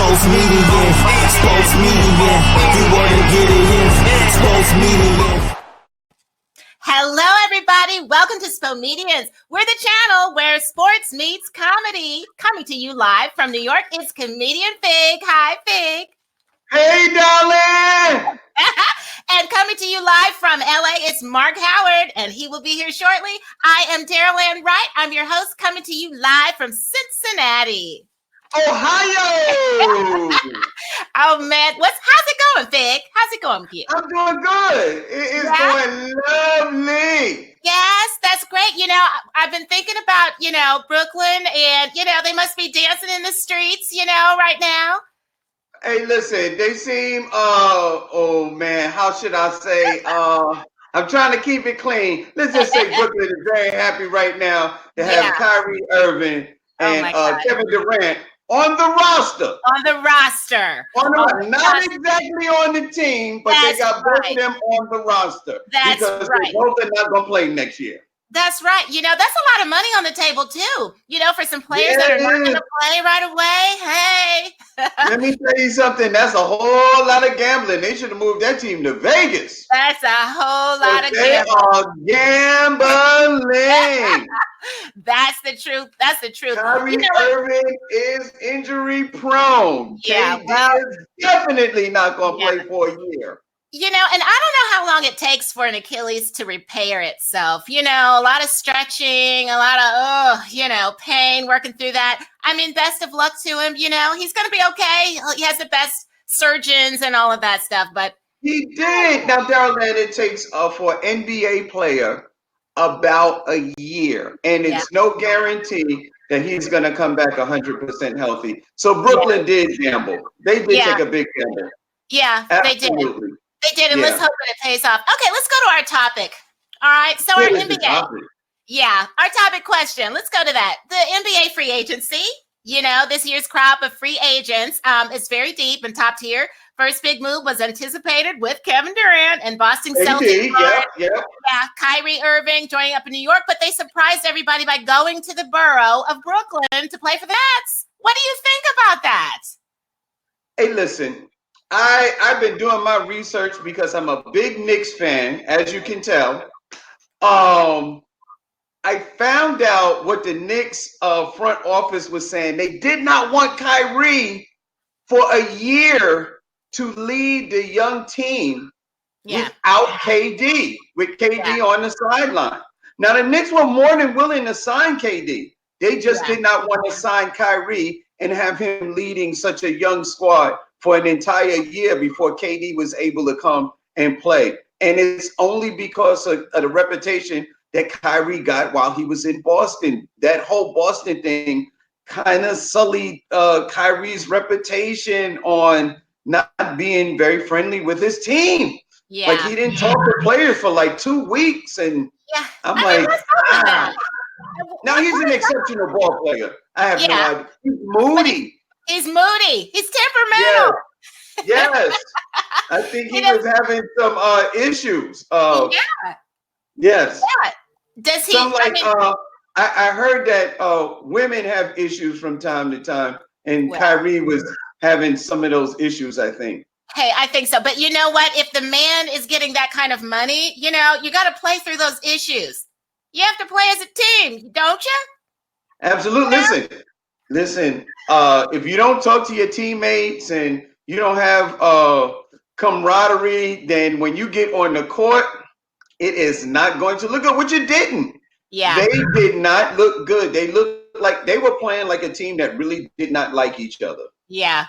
Spomedians, Spomedians, you wanna get it in, Spomedians. Hello, everybody. Welcome to Spomedians. We're the channel where sports meets comedy. Coming to you live from New York, it's comedian Fig. Hi, Fig. Hey, darling. And coming to you live from LA, it's Mark Howard, and he will be here shortly. I am Daryl Ann Wright. I'm your host, coming to you live from Cincinnati, Ohio. Oh, man. How's it going, Fig? How's it going with you? I'm doing good. It is going lovely. Yes, that's great. You know, I've been thinking about, Brooklyn, and, they must be dancing in the streets, right now. Hey, listen, they seem, oh man, how should I say? I'm trying to keep it clean. Let's just say Brooklyn is very happy right now to have Kyrie, Irving, and Kevin Durant on the roster. Not exactly on the team, but they got both of them on the roster. Because they both are not going to play next year. That's right. That's a lot of money on the table, too. For some players that are not going to play right away. Hey. Let me tell you something. That's a whole lot of gambling. They should have moved that team to Vegas. That's a whole lot of gambling. They are gambling. That's the truth. Kyrie Irving is injury prone. Yeah, KD is definitely not going to play for a year. And I don't know how long it takes for an Achilles to repair itself. A lot of stretching, a lot of, pain, working through that. I mean, best of luck to him. He's going to be okay. He has the best surgeons and all of that stuff, but. He did. Now, Daryl, it takes for an NBA player about a year, and it's no guarantee that he's going to come back 100% healthy. So Brooklyn did gamble. They did take a big gamble. Yeah, absolutely. They did. They did, and let's hope that it pays off. Okay, let's go to our topic. All right, so our NBA. Yeah, our topic question. Let's go to that. The NBA free agency. This year's crop of free agents is very deep and top tier. First big move was anticipated with Kevin Durant and Boston Celtics. Kyrie Irving joining up in New York, but they surprised everybody by going to the borough of Brooklyn to play for the Nets. What do you think about that? Hey, listen. I've been doing my research because I'm a big Knicks fan, as you can tell. I found out what the Knicks front office was saying. They did not want Kyrie for a year to lead the young team without KD, with KD on the sideline. Now, the Knicks were more than willing to sign KD. They just did not want to sign Kyrie and have him leading such a young squad for an entire year before KD was able to come and play. And it's only because of the reputation that Kyrie got while he was in Boston. That whole Boston thing kind of sullied Kyrie's reputation on not being very friendly with his team. Yeah. Like, he didn't talk to players for like 2 weeks. And I'm like, Now, he's an exceptional ball player. I have no idea. He's moody. He's temperamental. Yes. I think he was having some issues. Yes. Yeah. Does he? I heard that women have issues from time to time, and Kyrie was having some of those issues, I think. Hey, I think so. But you know what? If the man is getting that kind of money, you got to play through those issues. You have to play as a team, don't you? Absolutely. Listen, if you don't talk to your teammates and you don't have camaraderie, then when you get on the court, it is not going to look good, which it didn't. Yeah. They did not look good. They looked like they were playing like a team that really did not like each other. Yeah.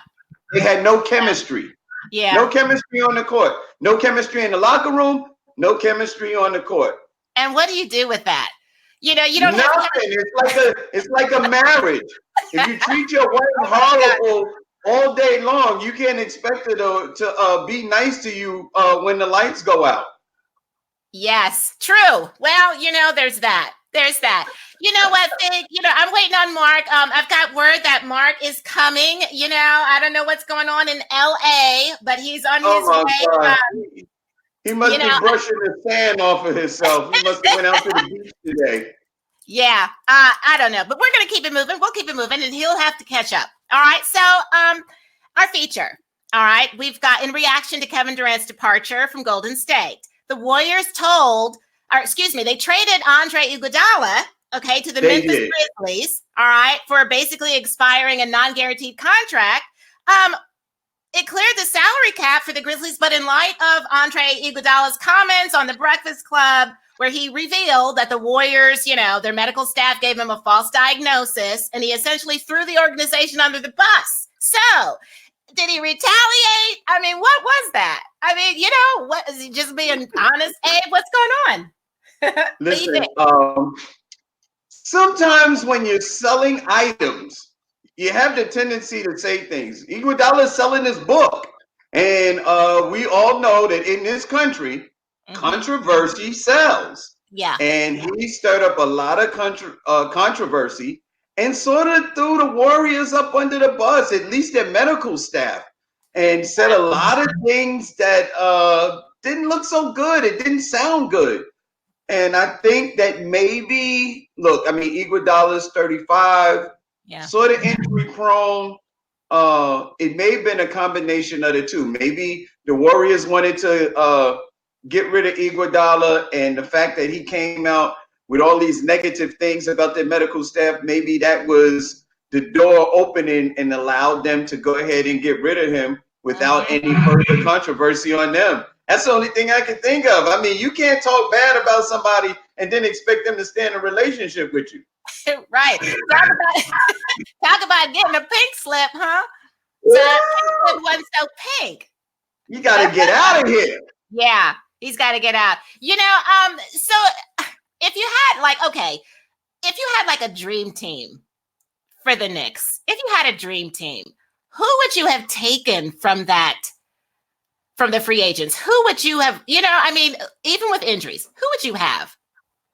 They had no chemistry. Yeah. No chemistry on the court. No chemistry in the locker room. No chemistry on the court. And what do you do with that? You don't nothing. have It's like a marriage. If you treat your wife horrible all day long, you can't expect her to be nice to you when the lights go out. Yes, true. Well, there's that. You know what, Fig? I'm waiting on Mark. I've got word that Mark is coming. I don't know what's going on in LA, but he's on his way. He must be brushing the sand off of himself. He must have went out to the beach today. Yeah, I don't know, but we're going to keep it moving. We'll keep it moving, and he'll have to catch up. All right, so I our feature. All right. We've got, in reaction to Kevin Durant's departure from Golden State, the Warriors they traded Andre Igoudala, to the Memphis Grizzlies, all right, for basically expiring a non-guaranteed contract. It cleared the salary cap for the Grizzlies, but in light of Andre Iguodala's comments on the Breakfast Club, where he revealed that the Warriors, their medical staff gave him a false diagnosis, and he essentially threw the organization under the bus. So, did he retaliate? I mean, what was that? I mean, what is he just being honest? Abe, what's going on? Listen, sometimes when you're selling items, you have the tendency to say things. Iguodala is selling his book. And we all know that in this country, controversy sells. Yeah. And he stirred up a lot of controversy and sort of threw the Warriors up under the bus, at least their medical staff, and said a lot of things that didn't look so good. It didn't sound good. And I think that maybe, Iguodala's 35, sort of injury prone. It may have been a combination of the two. Maybe the Warriors wanted to get rid of Iguodala, and the fact that he came out with all these negative things about their medical staff, maybe that was the door opening and allowed them to go ahead and get rid of him without any further controversy on them. That's the only thing I can think of. I mean, you can't talk bad about somebody and then expect them to stay in a relationship with you. Right. Talk about getting a pink slip, huh? So that pink slip wasn't so pink. You got to get out of here. Yeah, he's got to get out. So if you had like a dream team for the Knicks, if you had a dream team, who would you have taken from the free agents? Who would you have, even with injuries, who would you have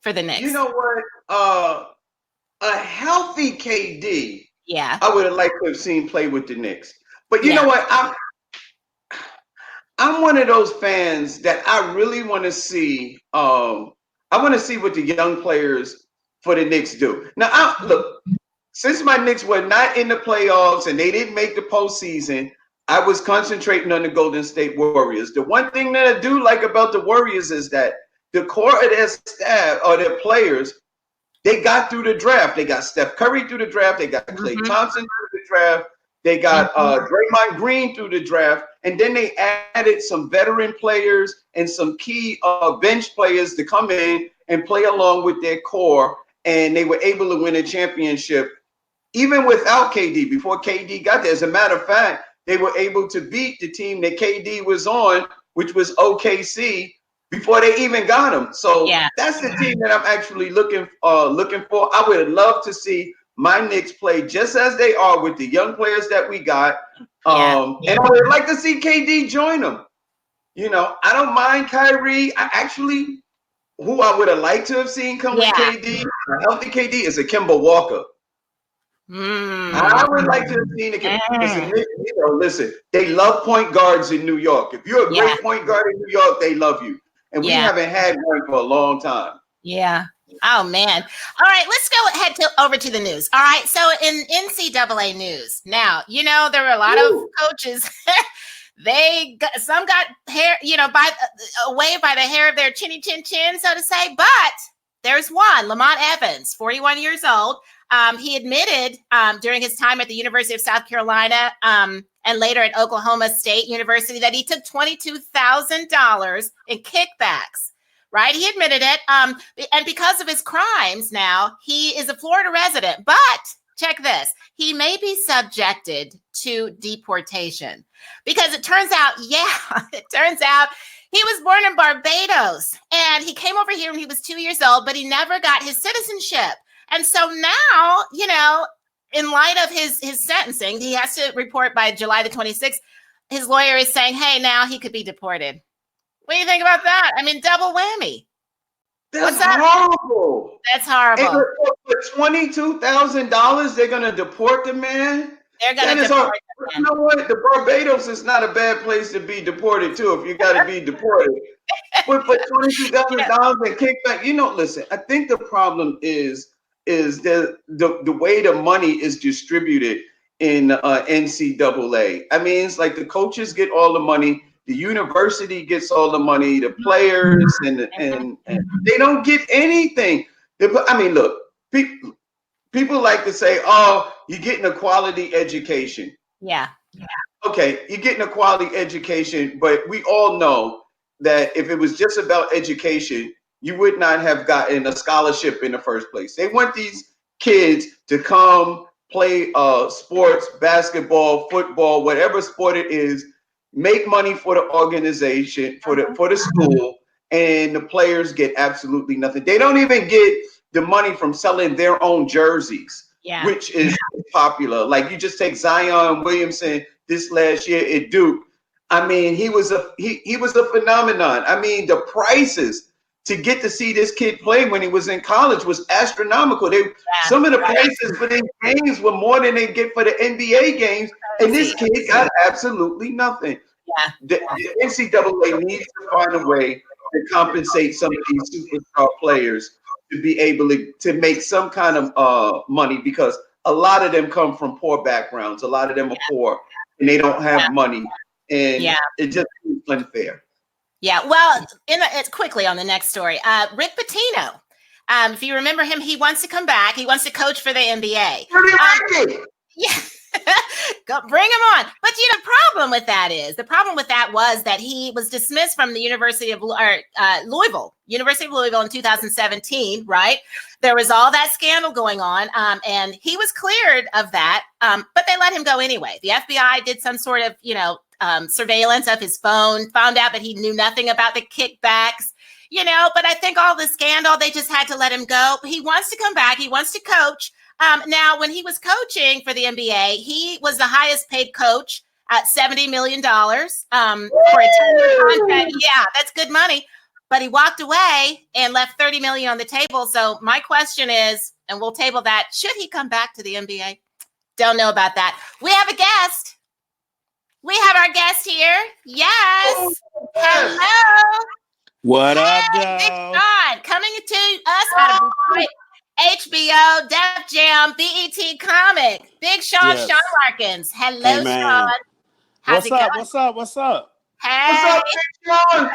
for the Knicks? You know what? A healthy KD, I would have liked to have seen play with the Knicks. But you know what? I'm one of those fans that I really want to see. I want to see what the young players for the Knicks do. Now, look, since my Knicks were not in the playoffs and they didn't make the postseason, I was concentrating on the Golden State Warriors. The one thing that I do like about the Warriors is that the core of their staff or their players, they got through the draft. They got Steph Curry through the draft. They got Klay Thompson through the draft. They got Draymond Green through the draft. And then they added some veteran players and some key bench players to come in and play along with their core. And they were able to win a championship even without KD, before KD got there. As a matter of fact, they were able to beat the team that KD was on, which was OKC, before they even got him. So that's the team that I'm actually looking for. I would love to see my Knicks play just as they are with the young players that we got. And I would like to see KD join them. I don't mind Kyrie. Who I would have liked to have seen come with KD, a healthy KD, is a Kemba Walker. I would like to have seen it. Listen, they love point guards in New York. If you're a great point guard in New York, they love you. And we haven't had one for a long time. Yeah. Oh, man. All right. Let's go over to the news. All right. So in NCAA news, now, there were a lot of coaches. Some got hair, away by the hair of their chinny chin chin, so to say. But there's one, Lamont Evans, 41 years old. He admitted during his time at the University of South Carolina and later at Oklahoma State University that he took $22,000 in kickbacks, right? He admitted it. And because of his crimes now, he is a Florida resident. But check this. He may be subjected to deportation because it turns out he was born in Barbados and he came over here when he was 2 years old, but he never got his citizenship. And so now, in light of his sentencing, he has to report by July the 26th. His lawyer is saying, hey, now he could be deported. What do you think about that? I mean, double whammy. That's horrible. That's horrible. For $22,000, they're going to deport the man? They're going to deport the man. You know what? The Barbados is not a bad place to be deported to if you got to be deported. But for $22,000 and kickback, listen, I think the problem is the way the money is distributed in NCAA. I mean, it's like the coaches get all the money, the university gets all the money, the players, and they don't get anything. I mean, look, people like to say, "Oh, you're getting a quality education." Yeah. Okay, you're getting a quality education, but we all know that if it was just about education, you would not have gotten a scholarship in the first place. They want these kids to come play sports, basketball, football, whatever sport it is, make money for the organization, for the school, and the players get absolutely nothing. They don't even get the money from selling their own jerseys, which is popular. Like you just take Zion Williamson this last year at Duke. I mean, he was a phenomenon. I mean, the prices to get to see this kid play when he was in college was astronomical. Some of the prices for these games were more than they get for the NBA games, and this kid got absolutely nothing. The NCAA needs to find a way to compensate some of these superstar players to be able to make some kind of money, because a lot of them come from poor backgrounds. A lot of them are poor and they don't have money, and it just is unfair. Yeah, well, it's quickly on the next story. Rick Pitino, if you remember him, he wants to come back. He wants to coach for the NBA. Yeah, bring him on. But the problem with that was that he was dismissed from the University of Louisville in 2017. Right, there was all that scandal going on, and he was cleared of that. But they let him go anyway. The FBI did some sort of surveillance of his phone, found out that he knew nothing about the kickbacks. But I think all the scandal, they just had to let him go. He wants to come back. He wants to coach. Now, when he was coaching for the NBA, he was the highest paid coach at $70 million for a 10-year contract. Yeah, that's good money. But he walked away and left $30 million on the table. So my question is, and we'll table that, should he come back to the NBA? Don't know about that. We have a guest. We have our guest here. Yes. Hello. What up, Big Sean, coming to us out of Detroit. HBO, Def Jam, BET Comic. Big Sean, Yes. Sean Larkins. Hello, Sean. What's up? What's up, Big Sean?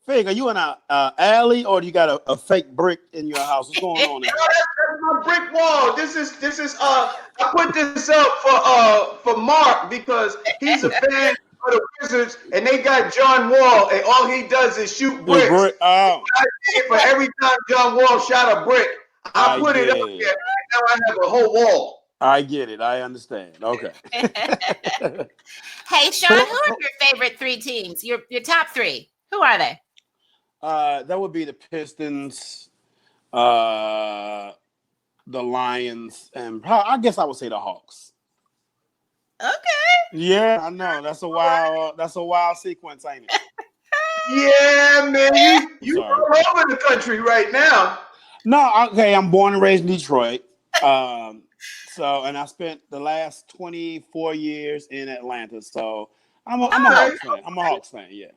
Fig, are you in a alley, or do you got a fake brick in your house? What's going on there? That's my brick wall. This is I put this up for Mark because he's a fan of the Wizards, and they got John Wall, and all he does is shoot bricks. For every time John Wall shot a brick, I put it up there. Now I have a whole wall. I get it. I understand. Okay. Hey, Sean, who are your favorite three teams? Your top three? Who are they? That would be the Pistons, the Lions, and I guess I would say the Hawks. Okay. Yeah, I know. That's a wild sequence, ain't it? Yeah, man. You all over the country right now. No, okay. I'm born and raised in Detroit. And I spent the last 24 years in Atlanta. So I'm a Hawks fan. I'm a Hawks fan. Yeah.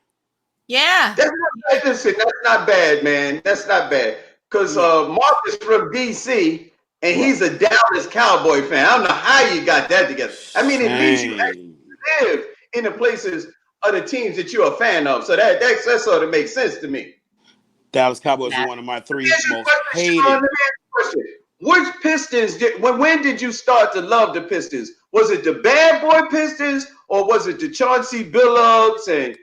Yeah. That's not bad, man. That's not bad. Because Mark is from DC, and he's a Dallas Cowboy fan. I don't know how you got that together. I mean, it means you actually live in the places of the teams that you're a fan of. So that sort of makes sense to me. Dallas Cowboys are one of my three most hated. Which Pistons when did you start to love the Pistons? Was it the Bad Boy Pistons, or was it the Chauncey Billups and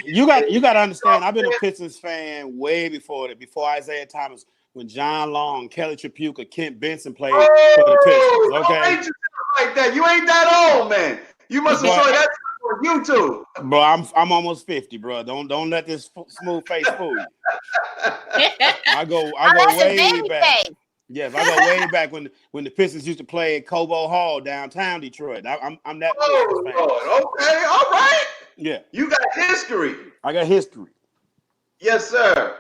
you got to understand, I've been a Pistons fan way before Isaiah Thomas, when John Long, Kelly Tripucka, Kent Benson played for the Pistons. Okay, don't like that. You ain't that old, man. You must have saw that on YouTube. Bro, I'm almost 50, bro. Don't let this smooth face fool you. I go way back. Yes, I go way back when the Pistons used to play at Cobo Hall downtown Detroit. I'm that Pistons fan. Lord. Okay, all right. Yeah. You got history. I got history. Yes, sir.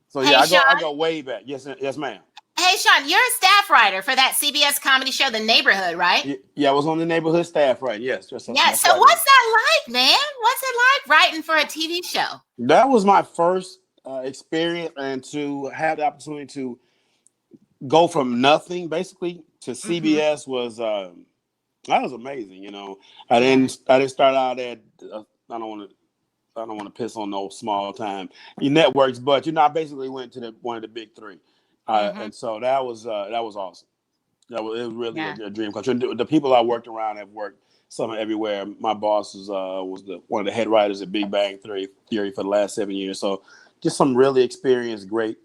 So yeah, I go way back. Yes, ma'am. Hey, Sean, you're a staff writer for that CBS comedy show, The Neighborhood, right? Yeah, I was on the Neighborhood staff, right? Yes. So what's that like, man? What's it like writing for a TV show? That was my first experience, and to have the opportunity to go from nothing basically to CBS was that was amazing. You know, I didn't start out at I don't want to piss on no small time networks, but you know, I basically went to one of the big three, and so that was awesome. It was really a dream come true. The people I worked around have worked some everywhere. My boss was one of the head writers at Big Bang Theory for the last 7 years. So just some really experienced, great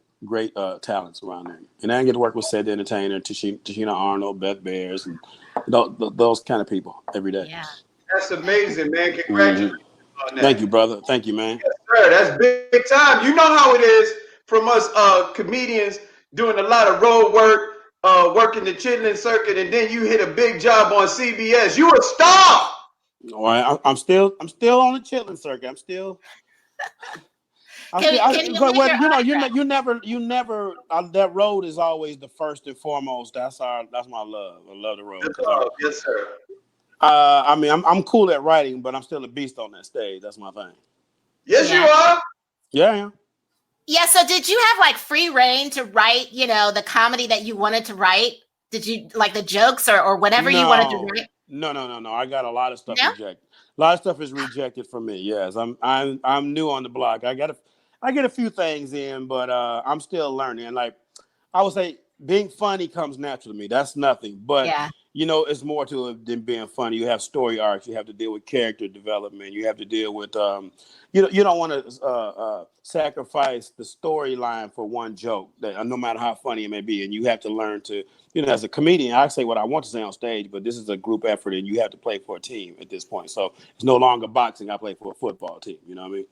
talents around there. And I get to work with Sid the Entertainer, Tashina Arnold, Beth Bears, and those kind of people every day. Yeah, that's amazing, man. Congratulations on that. Thank you, brother. Thank you, man. Yes, sir. That's big time. You know how it is from us comedians doing a lot of road work. Working the chitlin circuit, and then you hit a big job on CBS. You a star. All right, I'm still on the chitlin circuit. I'm still. You never. That road is always the first and foremost. That's my love. I love the road. Yes, sir. I mean, I'm cool at writing, but I'm still a beast on that stage. That's my thing. Yes, you are. Yeah. Yeah, so did you have like free reign to write, you know, the comedy that you wanted to write? Did you like the jokes or whatever you wanted to write? No. I got a lot of stuff rejected. A lot of stuff is rejected from me. Yes, I'm new on the block. I get a few things in, but I'm still learning. And like I would say, being funny comes natural to me. That's nothing. But you know, it's more to it than being funny. You have story arcs. You have to deal with character development. You have to deal with you don't want to sacrifice the storyline for one joke, that no matter how funny it may be. And you have to learn to, you know, as a comedian, I say what I want to say on stage, but this is a group effort, and you have to play for a team at this point. So it's no longer boxing. I play for a football team. You know what I mean?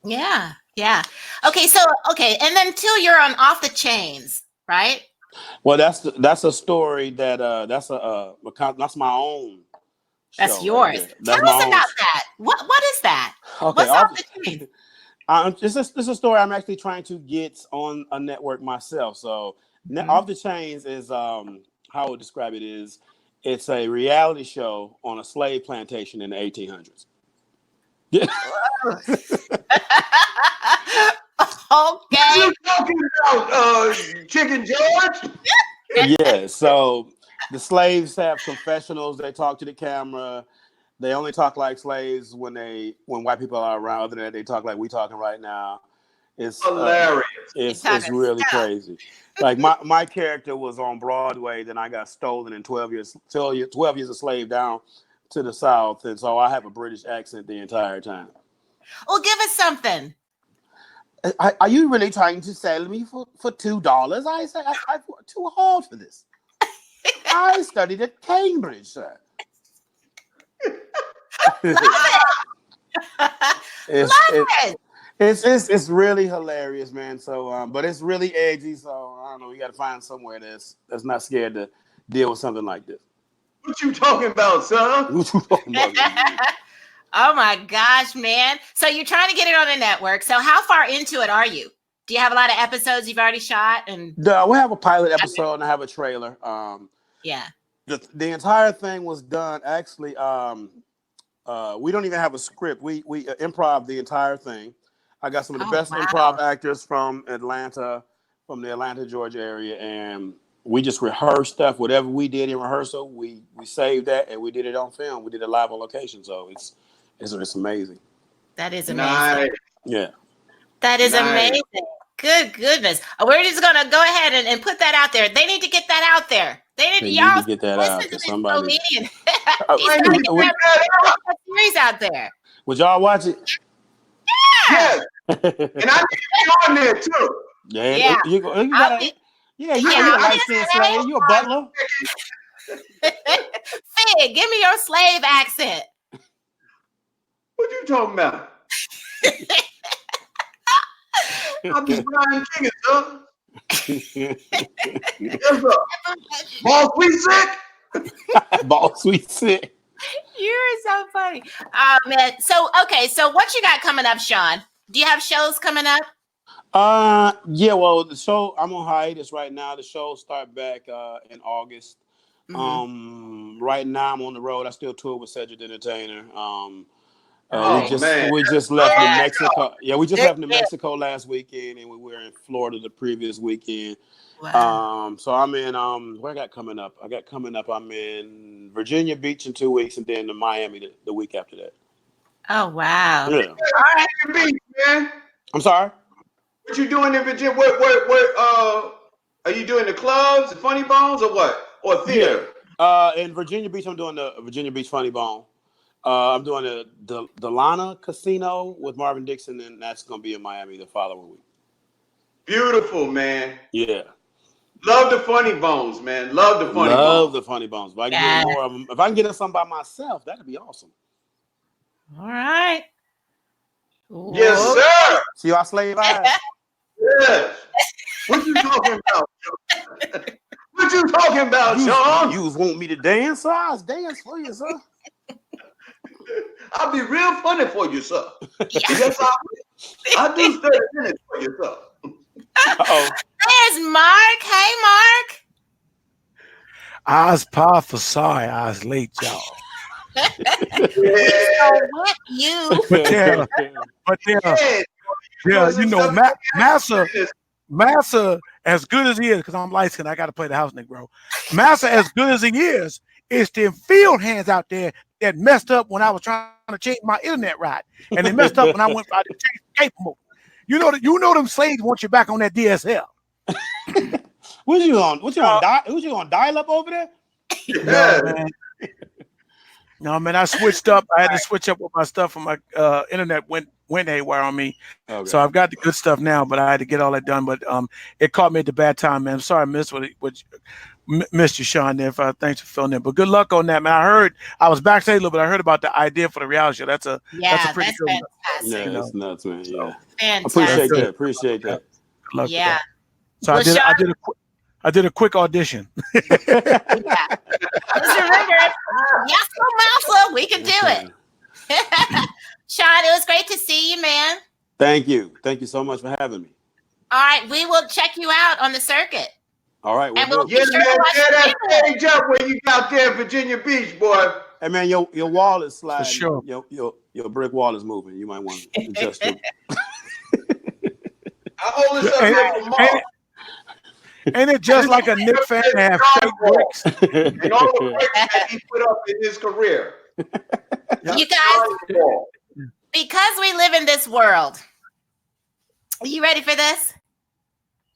Yeah. Okay, and then too, you're on Off the Chainz, right? Well, that's a story that that's my own. That's yours. Right. Tell us about that. What is that? Okay, what's Off the Chainz? It's a story I'm actually trying to get on a network myself. So Off the Chainz is how I would describe it is it's a reality show on a slave plantation in the 1800s. Yeah. Okay. You talking about Chicken George? Yeah. So the slaves have confessionals. They talk to the camera. They only talk like slaves when white people are around. Other than that, they talk like we talking right now. It's hilarious. It's really crazy. Like my character was on Broadway, then I got stolen in 12 years a slave down to the South, and so I have a British accent the entire time. Well, give us something. Are you really trying to sell me for $2? I said I'm too hard for this. I studied at Cambridge, sir. It's really hilarious, man. So, but it's really edgy. So I don't know. We got to find somewhere that's not scared to deal with something like this. What you talking about, son? What you talking about? Oh my gosh, man. So you're trying to get it on a network. So how far into it are you? Do you have a lot of episodes you've already shot? And we have a pilot episode and I have a trailer. The entire thing was done actually. We don't even have a script. We improv the entire thing. I got some of the best improv actors from the Atlanta, Georgia area, and we just rehearsed stuff. Whatever we did in rehearsal, we saved that and we did it on film. We did it live on location, so it's amazing. That is amazing. Nice. Yeah. That is amazing. Good goodness. We're just gonna go ahead and put that out there. They need to get that out there. They need to get that out to somebody. Series out there. Would y'all watch it? Yeah. And I need to be on there too. Yeah. You a light-skinned slave. You a butler. Fig, give me your slave accent. What you talking about? I'm just Brian King, son. Ball sweet sick. Ball sweet sick. You're so funny. Oh man. So what you got coming up, Sean? Do you have shows coming up? Yeah, well, the show, I'm on hiatus right now. The show start back in August. Right now I'm on the road. I still tour with Cedric the Entertainer. We just left New Mexico. Yeah, we just left New Mexico last weekend, and we were in Florida the previous weekend. Wow. So I'm in where I got coming up? I'm in Virginia Beach in 2 weeks, and then to Miami the week after that. Oh wow! Yeah. All right, Beach, man. I'm sorry. What you doing in Virginia? What are you doing? The clubs, the Funny Bones, or what? Or theater? Yeah. In Virginia Beach, I'm doing the Virginia Beach Funny Bone. I'm doing the Lana Casino with Marvin Dixon, and that's going to be in Miami the following week. Beautiful, man. Yeah. Love the Funny Bones, man. Love the Funny Bones. Love the Funny Bones. If I can get more of them, if I can get some by myself, that'd be awesome. All right. Yes, sir. See how slave I am? Yes. What you talking about? What you talking about, Sean? You want me to dance? So I'll dance for you, sir. I'll be real funny for you, sir. Yes, I will. I'll do 30 minutes for you, sir. Uh-oh. There's Mark. Hey, Mark. I was powerful sorry I was late, y'all. You know, Massa, as good as he is, because I'm light skinned, I got to play the house nigga, bro. Massa, as good as he is them field hands out there that messed up when I was trying to change my internet ride, and they messed up when I went to change capable. You know them slaves want you back on that DSL. What you on dial up over there? Yeah. No, man, I switched up. I had to switch up with my stuff from my internet went haywire on me. Okay. So I've got the good stuff now, but I had to get all that done. But it caught me at the bad time, man. I'm sorry I missed you, Sean. There, thanks for filling in. But good luck on that, man. I was backstage a little bit. I heard about the idea for the reality show. That's a pretty good one. Yeah, that's nuts, man. Yeah, fantastic. Appreciate that. Good luck. Yeah. So I did a quick audition. Just remember, yes, Massa, we can do it. Sean, it was great to see you, man. Thank you so much for having me. All right, we will check you out on the circuit. All right, and we'll tear that stage up when you got there in Virginia Beach, boy. Hey man, your wall is sliding. For sure. Your brick wall is moving. You might want to adjust it. I hold this up here for Mark. Ain't it just like a Knicks fan to have fake bricks? And all the bricks that he put up in his career. You guys, because we live in this world, are you ready for this?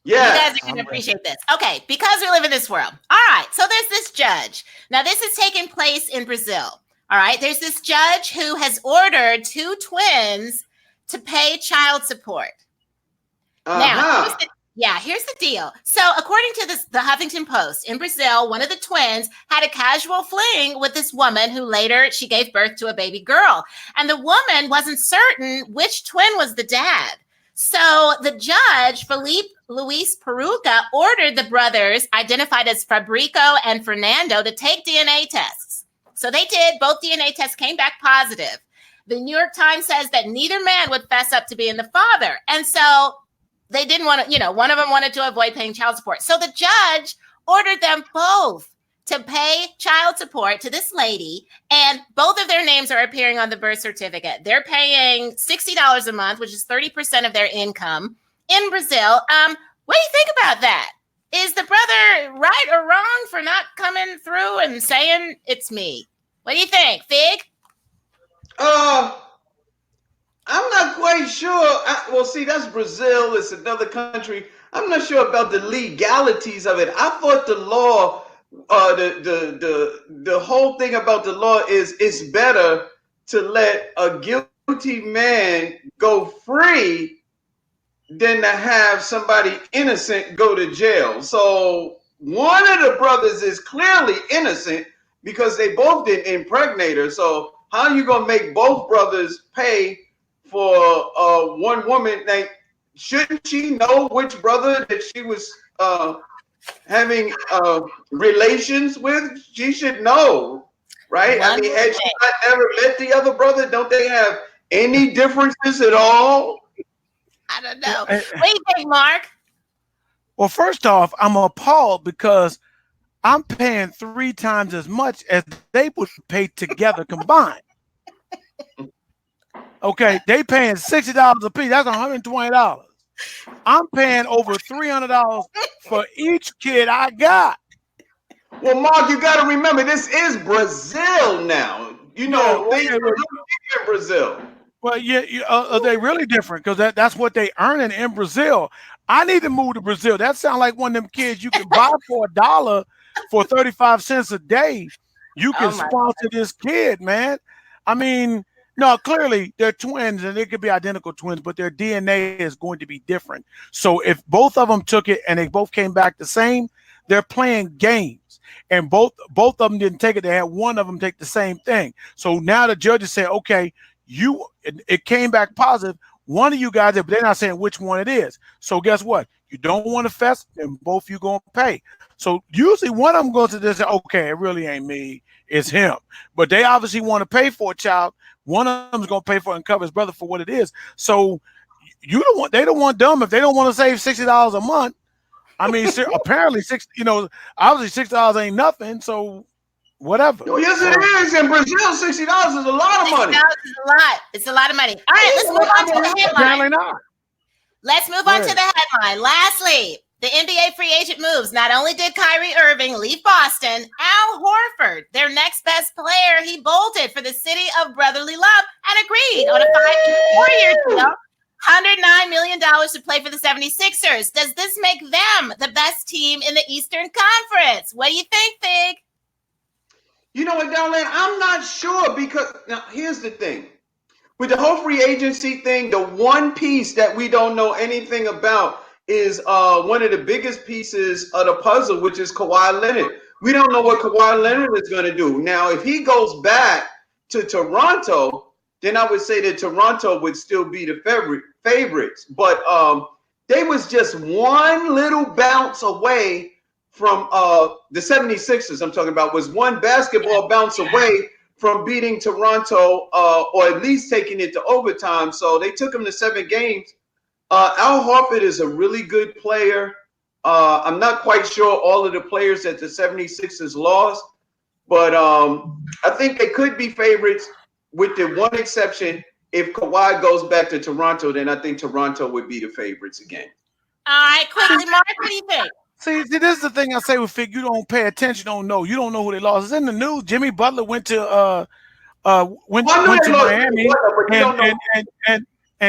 Yeah. You guys are going to appreciate this. Okay, because we live in this world. All right, so there's this judge. Now, this is taking place in Brazil. All right, there's this judge who has ordered 2 twins to pay child support. Now, here's the deal. So according to the Huffington Post, in Brazil, one of the twins had a casual fling with this woman who later she gave birth to a baby girl. And the woman wasn't certain which twin was the dad. So the judge, Felipe Luis Peruca, ordered the brothers, identified as Fabrico and Fernando, to take DNA tests. So they did. Both DNA tests came back positive. The New York Times says that neither man would fess up to being the father. And so they didn't want to, one of them wanted to avoid paying child support. So the judge ordered them both to pay child support to this lady, and both of their names are appearing on the birth certificate. They're paying $60 a month, which is 30% of their income in Brazil. What do you think about that? Is the brother right or wrong for not coming through and saying it's me? What do you think, Fig? I'm not quite sure. Well, see, that's Brazil. It's another country. I'm not sure about the legalities of it. I thought the law, the whole thing about the law is it's better to let a guilty man go free than to have somebody innocent go to jail. So one of the brothers is clearly innocent because they both didn't impregnate her. So how are you going to make both brothers pay for one woman? Like, shouldn't she know which brother that she was having relations with? She should know, right? I mean, had she not ever met the other brother, don't they have any differences at all? I don't know. What do you think, Mark? Well, first off, I'm appalled because I'm paying 3 times as much as they would pay together combined. Okay, they paying $60 a piece. That's $120. I'm paying over $300 for each kid I got. Well, Mark, you got to remember, this is Brazil now. You know, things are really different in Brazil. Well, are they really different? Because that's what they earning in Brazil. I need to move to Brazil. That sounds like one of them kids you can buy for $1 for 35 cents a day. You can sponsor this kid, man. I mean, no, clearly they're twins and they could be identical twins, but their DNA is going to be different. So if both of them took it and they both came back the same, they're playing games. And both of them didn't take it. They had one of them take the same thing. So now the judges say, okay, it came back positive. One of you guys, but they're not saying which one it is. So guess what? You don't want to fest, and both you going to pay. So usually one of them goes to this, okay, it really ain't me, it's him. But they obviously want to pay for a child. One of them is going to pay for it and cover his brother for what it is. So they don't want dumb if they don't want to save $60 a month. I mean, apparently obviously $6 ain't nothing. So whatever. Yes, it is. In Brazil, $60 is a lot of money. $60 is a lot. It's a lot of money. All right, let's move on to the headline. Apparently not. Let's move on to the headline. Lastly, the NBA free agent moves. Not only did Kyrie Irving leave Boston, Al Horford, their next best player, he bolted for the city of brotherly love and agreed on a 4-year deal. $109 million to play for the 76ers. Does this make them the best team in the Eastern Conference? What do you think, Fig? You know what, Darlene? I'm not sure because now here's the thing. With the whole free agency thing, the one piece that we don't know anything about is one of the biggest pieces of the puzzle, which is Kawhi Leonard. We don't know what Kawhi Leonard is going to do. Now, if he goes back to Toronto, then I would say that Toronto would still be the favorites. But they was just one little bounce away from the 76ers, I'm talking about, was one basketball bounce away from beating Toronto or at least taking it to overtime. So they took him to 7 games. Al Horford is a really good player. I'm not quite sure all of the players that the 76ers lost, but I think they could be favorites with the one exception. If Kawhi goes back to Toronto, then I think Toronto would be the favorites again. All right, quickly, Mark, what do you think? See, this is the thing I say with Fig. You don't pay attention, don't know. You don't know who they lost. It's in the news. Jimmy Butler went to Miami, and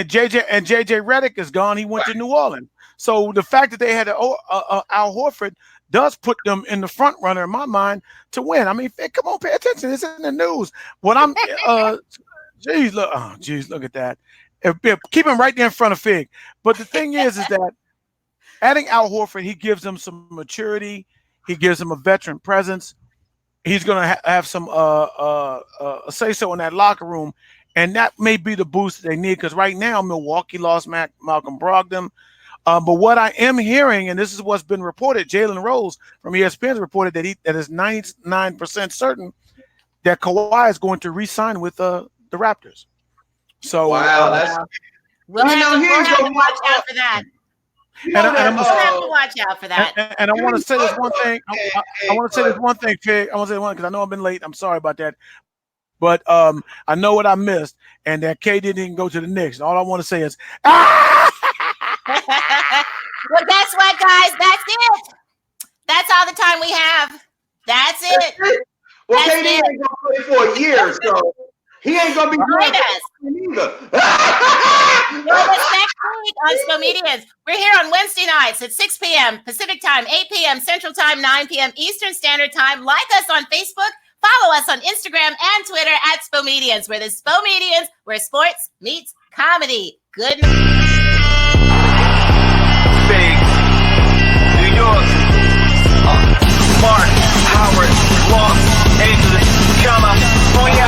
JJ Redick is gone. He went to New Orleans. So the fact that they had Al Horford does put them in the front runner in my mind to win. I mean, Fig, come on, pay attention. It's in the news. What I'm look at that. Keep him right there in front of Fig. But the thing is that adding Al Horford, he gives them some maturity. He gives them a veteran presence. He's going to have some say-so in that locker room, and that may be the boost they need because right now Milwaukee lost Malcolm Brogdon. But what I am hearing, and this is what's been reported, Jalen Rose from ESPN reported that that is 99% certain that Kawhi is going to re-sign with the Raptors. So wow, we'll have to watch out for that. We'll have to watch out for that. And I want to say this one thing. I want to say this one thing, Fig. I want to say one because I know I've been late. I'm sorry about that. But I know what I missed, and that K didn't go to the Knicks. All I want to say is, well, guess what, guys? That's it. That's all the time we have. That's it. Well, KD ain't going to play for a year, so he ain't going to be doing either. Well, next week on Spomedians, we're here on Wednesday nights at 6 p.m. Pacific Time, 8 p.m. Central Time, 9 p.m. Eastern Standard Time. Like us on Facebook. Follow us on Instagram and Twitter at Spomedians. We're the Spomedians, where sports meets comedy. Good night. New York, Mark, Howard, Los Angeles, California.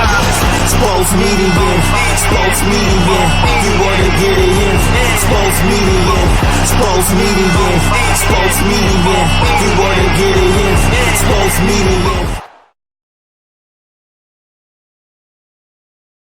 Sports media, sports media, you wanna get it in. Sports media, sports media, sports media, you wanna get it in. Sports media.